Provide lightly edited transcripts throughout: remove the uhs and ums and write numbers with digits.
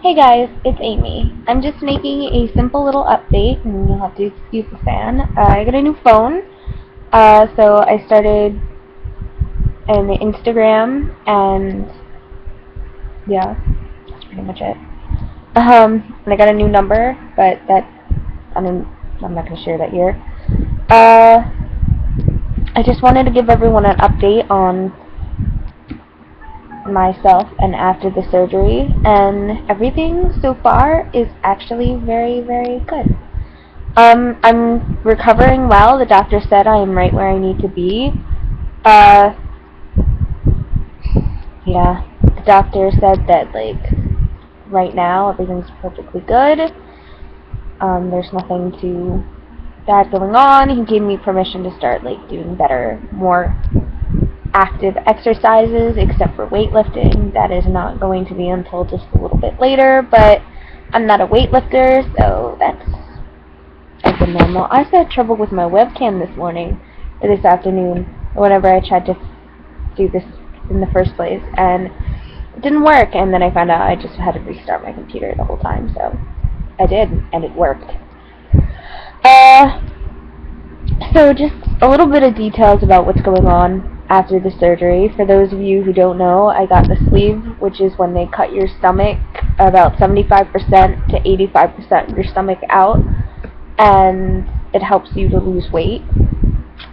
Hey guys, it's Amy. I'm just making a simple little update, and you'll have to excuse the fan. I got a new phone, so I started an Instagram, and yeah, that's pretty much it. And I got a new number, but I mean, I'm not gonna share that here. Uh, I just wanted to give everyone an update on myself and after the surgery, and everything so far is actually very, very good. I'm recovering well. The doctor said I am right where I need to be. Uh, yeah. The doctor said that, like, right now everything's perfectly good. There's nothing too bad going on. He gave me permission to start, like, doing better, more active exercises, except for weightlifting. That is not going to be until just a little bit later, but I'm not a weightlifter, so that's normal. I also had trouble with my webcam this morning, or this afternoon, whenever I tried to do this in the first place, and it didn't work, and then I found out I just had to restart my computer the whole time, so I did, and it worked. Uh, so just a little bit of details about what's going on after the surgery. For those of you who don't know, I got the sleeve, which is when they cut your stomach about 75% to 85% of your stomach out, and it helps you to lose weight.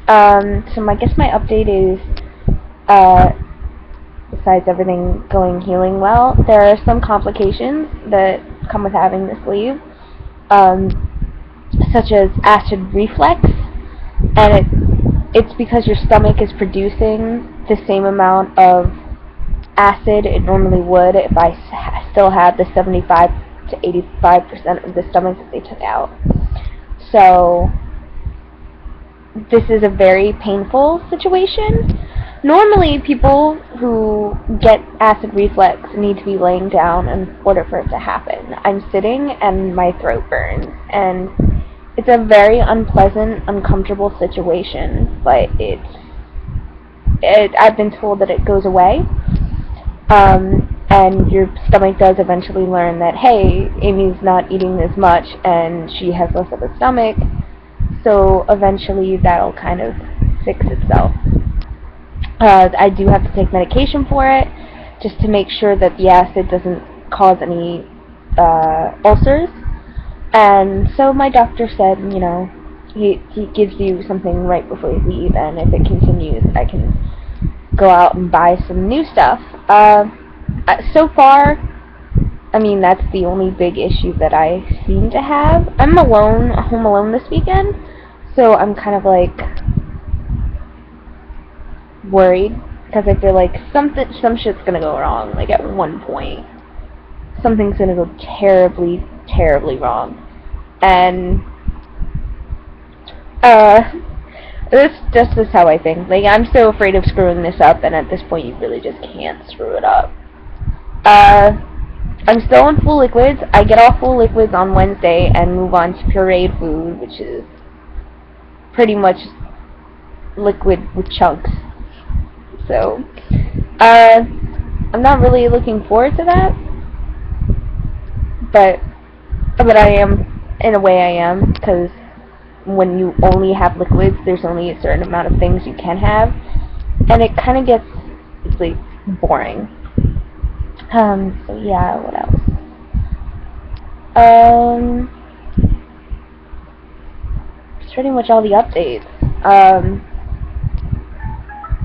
So I guess my update is, besides everything healing well, there are some complications that come with having the sleeve, um, such as acid reflux, and it's because your stomach is producing the same amount of acid it normally would if I still had the 75 to 85% of the stomach that they took out. So this is a very painful situation. Normally, people who get acid reflux need to be laying down in order for it to happen. I'm sitting and my throat burns, and it's a very unpleasant, uncomfortable situation, but I've been told that it goes away, and your stomach does eventually learn that, hey, Amy's not eating as much, and she has less of a stomach, so eventually that'll kind of fix itself. I do have to take medication for it, just to make sure that the acid doesn't cause any ulcers. And so my doctor said, he gives you something right before you leave, and if it continues, I can go out and buy some new stuff. So far, I mean, that's the only big issue that I seem to have. I'm home alone this weekend, so I'm kind of like worried, because I feel like some shit's gonna go wrong. Like, at one point, something's gonna go terribly, terribly wrong, and this just is how I think. Like, I'm so afraid of screwing this up, and at this point, you really just can't screw it up. I'm still on full liquids. I get off full liquids on Wednesday and move on to pureed food, which is pretty much liquid with chunks. So, I'm not really looking forward to that, but I am, in a way I am, because when you only have liquids, there's only a certain amount of things you can have, and it kind of gets, like, boring. So yeah, what else? It's pretty much all the updates.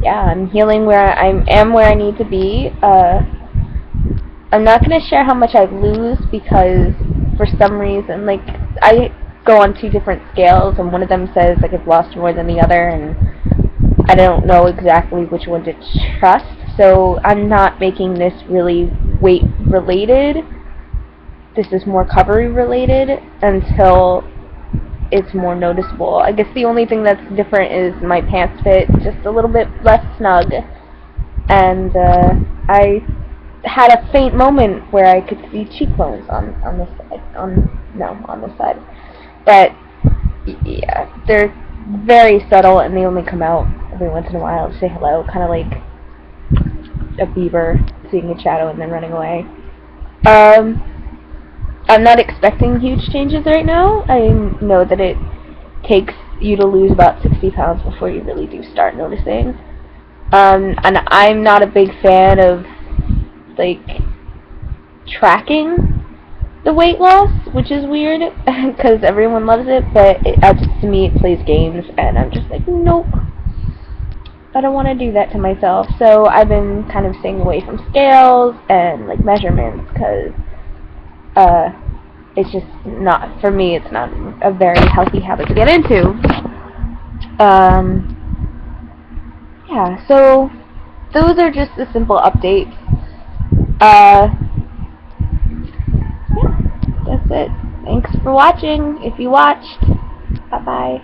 Yeah, I'm healing where I need to be. I'm not gonna share how much I lose, because for some reason, like, I go on two different scales, and one of them says, like, I've lost more than the other, and I don't know exactly which one to trust, so I'm not making this really weight related. This is more recovery related until it's more noticeable. I guess the only thing that's different is my pants fit just a little bit less snug, and I had a faint moment where I could see cheekbones on this side. On this side. But yeah, they're very subtle, and they only come out every once in a while to say hello, kind of like a beaver seeing a shadow and then running away. I'm not expecting huge changes right now. I know that it takes you to lose about 60 pounds before you really do start noticing. And I'm not a big fan of, like, tracking the weight loss, which is weird, because everyone loves it, but to me it plays games, and I'm just like, nope. I don't want to do that to myself. So I've been kind of staying away from scales and, like, measurements, because it's just not, for me, it's not a very healthy habit to get into. Yeah, so those are just the simple updates. Yeah, that's it. Thanks for watching, if you watched. Bye-bye.